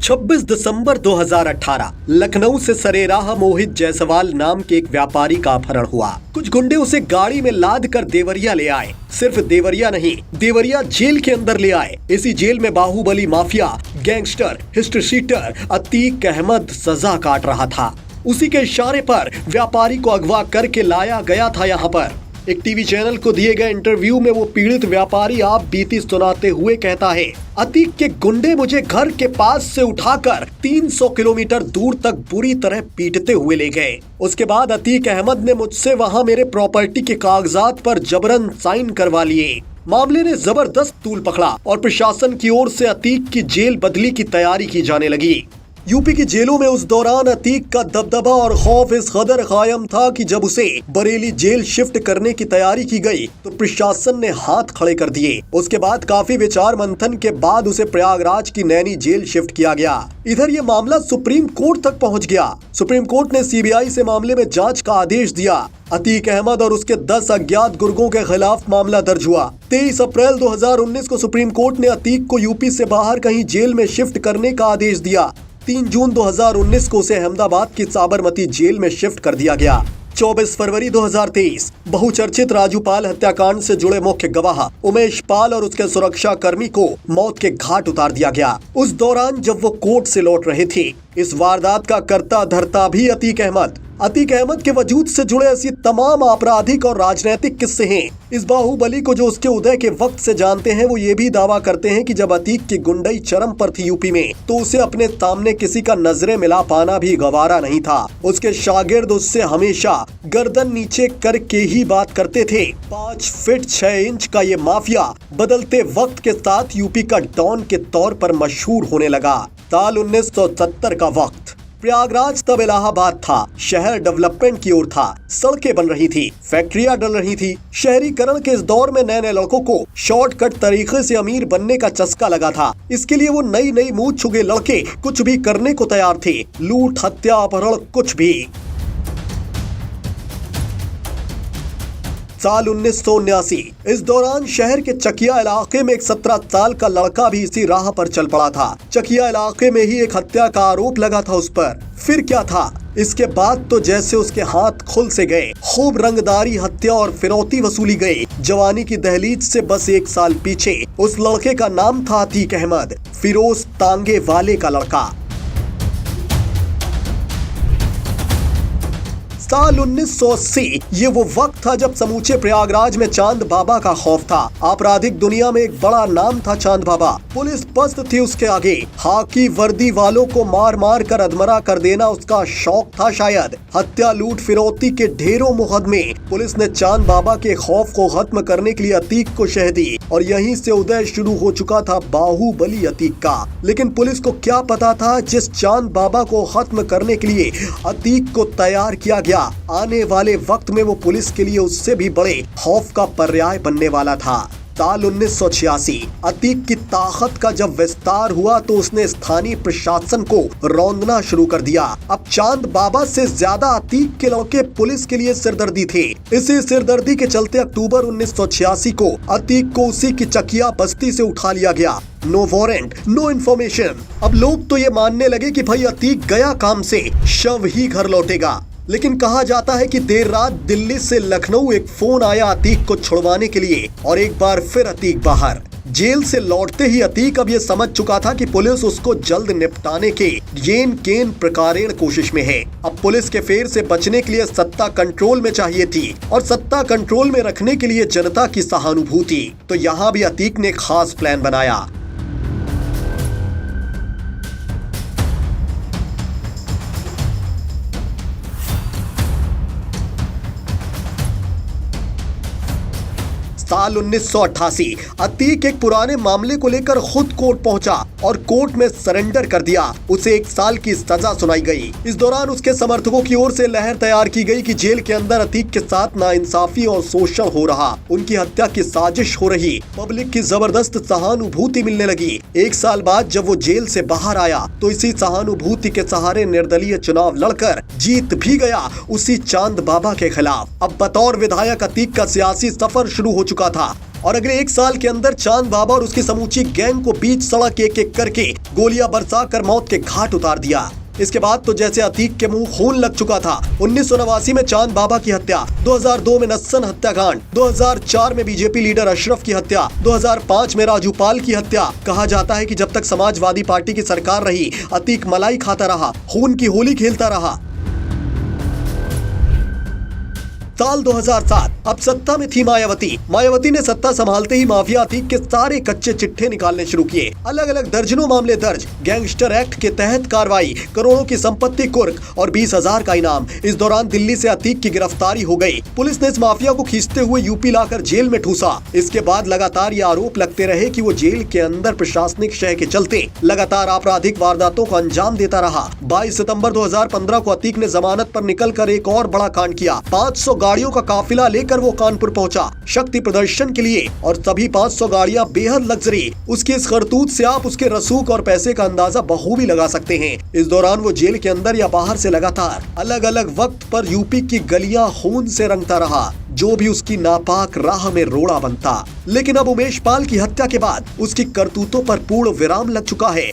26 दिसंबर 2018 लखनऊ से सरेराह मोहित जायसवाल नाम के एक व्यापारी का अपहरण हुआ। कुछ गुंडे उसे गाड़ी में लाद कर देवरिया ले आए। सिर्फ देवरिया नहीं, देवरिया जेल के अंदर ले आए। इसी जेल में बाहुबली mafia, gangster, history sheeter Atiq Ahmed सजा काट रहा था। उसी के इशारे पर व्यापारी को अगवा करके लाया गया था यहाँ पर। एक टीवी चैनल को दिए गए इंटरव्यू में वो पीड़ित व्यापारी आप बीती सुनाते हुए कहता है, अतीक के गुंडे मुझे घर के पास से उठाकर 300 किलोमीटर दूर तक बुरी तरह पीटते हुए ले गए। उसके बाद अतीक अहमद ने मुझसे वहां मेरे प्रॉपर्टी के कागजात पर जबरन साइन करवा लिए। मामले ने जबरदस्त तूल पकड़ा और प्रशासन की ओर से अतीक की जेल बदली की तैयारी की जाने लगी। यूपी की जेलों में उस दौरान अतीक का दबदबा और खौफ इस कदर कायम था कि जब उसे बरेली जेल शिफ्ट करने की तैयारी की गई तो प्रशासन ने हाथ खड़े कर दिए। उसके बाद काफी विचार मंथन के बाद उसे प्रयागराज की नैनी जेल शिफ्ट किया गया। इधर ये मामला सुप्रीम कोर्ट तक पहुंच गया। सुप्रीम कोर्ट ने सीबीआई से मामले में जांच का आदेश दिया। अतीक अहमद और उसके 10 अज्ञात गुर्गों के खिलाफ मामला दर्ज हुआ। 23 अप्रैल 2019 को सुप्रीम कोर्ट ने अतीक को यूपी से बाहर कहीं जेल में शिफ्ट करने का आदेश दिया। 3 जून 2019 को उसे अहमदाबाद की साबरमती जेल में शिफ्ट कर दिया गया। 24 फरवरी 2023 बहुचर्चित राजूपाल हत्याकांड से जुड़े मुख्य गवाह उमेश पाल और उसके सुरक्षा कर्मी को मौत के घाट उतार दिया गया। उस दौरान जब वो कोर्ट से लौट रहे थे, इस वारदात का कर्ता धर्ता भी अतीक अहमद के वजूद से जुड़े ऐसी तमाम आपराधिक और राजनीतिक किस्से हैं। इस बाहुबली को जो उसके उदय के वक्त से जानते हैं, वो ये भी दावा करते हैं कि जब अतीक की गुंडई चरम पर थी यूपी में, तो उसे अपने सामने किसी का नजरें मिला पाना भी गवारा नहीं था। उसके शागिर्द उससे हमेशा गर्दन नीचे करके ही बात करते थे। 5 फीट 6 इंच का ये माफिया बदलते वक्त के साथ यूपी का डॉन के तौर पर मशहूर होने लगा। साल 1970 का वक्त, प्रयागराज तब इलाहाबाद था। शहर डेवलपमेंट की ओर था, सड़कें बन रही थी, फैक्ट्रियां डल रही थी। शहरीकरण के इस दौर में नए नए लड़कों को शॉर्टकट तरीके से अमीर बनने का चस्का लगा था। इसके लिए वो नई मूंछ चुके लड़के कुछ भी करने को तैयार थे। लूट, हत्या, अपहरण, कुछ भी। साल 1979, इस दौरान शहर के चकिया इलाके में एक 17 साल का लड़का भी इसी राह पर चल पड़ा था। चकिया इलाके में ही एक हत्या का आरोप लगा था उस पर। फिर क्या था, इसके बाद तो जैसे उसके हाथ खुल से गए। खूब रंगदारी, हत्या और फिरौती वसूली गई। जवानी की दहलीज से बस 1 साल पीछे उस लड़के का नाम था अतीक अहमद, फिरोज तांगे वाले का लड़का। साल 1980 ये वो वक्त था जब समूचे प्रयागराज में चांद बाबा का खौफ था। आपराधिक दुनिया में एक बड़ा नाम था चांद बाबा। पुलिस पस्त थी उसके आगे। खाकी वर्दी वालों को मार मार कर अधमरा कर देना उसका शौक था शायद। हत्या, लूट, फिरौती के ढेरों मुकदमे। पुलिस ने चांद बाबा के खौफ को खत्म करने के लिए अतीक को शह दी और यहीं से उदय शुरू हो चुका था बाहुबली अतीक का। लेकिन पुलिस को क्या पता था, जिस चांद बाबा को खत्म करने के लिए अतीक को तैयार किया गया, आने वाले वक्त में वो पुलिस के लिए उससे भी बड़े खौफ का पर्याय बनने वाला था। साल 1986 अतीक की ताकत का जब विस्तार हुआ तो उसने स्थानीय प्रशासन को रौंदना शुरू कर दिया। अब चांद बाबा से ज्यादा अतीक के लड़के पुलिस के लिए सिरदर्दी थे। इसी सिरदर्दी के चलते अक्टूबर 1986 को अतीक को उसी की चकिया बस्ती से उठा लिया गया। No warrant, no information. अब लोग तो ये मानने लगे कि भाई अतीक गया काम से, शव ही घर लौटेगा। लेकिन कहा जाता है कि देर रात दिल्ली से लखनऊ एक फोन आया अतीक को छुड़वाने के लिए और एक बार फिर अतीक बाहर। जेल से लौटते ही अतीक अब ये समझ चुका था कि पुलिस उसको जल्द निपटाने के येन केन प्रकारेण कोशिश में है। अब पुलिस के फेर से बचने के लिए सत्ता कंट्रोल में चाहिए थी और सत्ता कंट्रोल में रखने के लिए जनता की सहानुभूति। तो यहाँ भी अतीक ने खास प्लान बनाया। साल 1988 अतीक एक पुराने मामले को लेकर खुद कोर्ट पहुंचा और कोर्ट में सरेंडर कर दिया। उसे 1 साल की सजा सुनाई गई। इस दौरान उसके समर्थकों की ओर से लहर तैयार की गई कि जेल के अंदर अतीक के साथ नाइंसाफी और शोषण हो रहा, उनकी हत्या की साजिश हो रही। पब्लिक की जबरदस्त सहानुभूति मिलने लगी। 1 साल बाद जब वो जेल से बाहर आया तो इसी सहानुभूति के सहारे निर्दलीय चुनाव लड़कर जीत भी गया, उसी चांद बाबा के खिलाफ। अब बतौर विधायक अतीक का सियासी सफर शुरू हो चुका था। और अगले 1 साल के अंदर चांद बाबा और उसकी समूची गैंग को बीच सड़क एक एक करके गोलियां बरसा कर मौत के घाट उतार दिया। इसके बाद तो जैसे अतीक के मुंह खून लग चुका था। 1989 में चांद बाबा की हत्या, 2002 में नक्सल हत्याकांड, 2004 में बीजेपी लीडर अशरफ की हत्या, 2005 में राजू पाल की हत्या। कहा जाता है कि जब तक समाजवादी पार्टी की सरकार रही, अतीक मलाई खाता रहा, खून की होली खेलता रहा। साल 2007, अब सत्ता में थी मायावती। मायावती ने सत्ता संभालते ही माफिया अतीक के सारे कच्चे चिट्ठे निकालने शुरू किए। अलग अलग दर्जनों मामले दर्ज, गैंगस्टर एक्ट के तहत कार्रवाई, करोड़ों की संपत्ति कुर्क और 20,000 का इनाम। इस दौरान दिल्ली से अतीक की गिरफ्तारी हो गई। पुलिस ने इस माफिया को खींचते हुए यूपी लाकर जेल में ठूसा। इसके बाद लगातार ये आरोप लगते रहे कि वो जेल के अंदर प्रशासनिक शय के चलते लगातार आपराधिक वारदातों को अंजाम देता रहा। 22 सितंबर 2015 को अतीक ने जमानत पर निकलकर एक और बड़ा कांड किया। 500 गाड़ियों का काफिला लेकर वो कानपुर पहुंचा शक्ति प्रदर्शन के लिए, और सभी 500 गाड़ियां बेहद लग्जरी। उसकी इस करतूत से आप उसके रसूख और पैसे का अंदाजा बखूबी लगा सकते हैं। इस दौरान वो जेल के अंदर या बाहर से लगातार अलग अलग वक्त पर यूपी की गलियां खून से रंगता रहा, जो भी उसकी नापाक राह में रोड़ा बनता। लेकिन अब उमेश पाल की हत्या के बाद उसकी करतूतों पर पूर्ण विराम लग चुका है।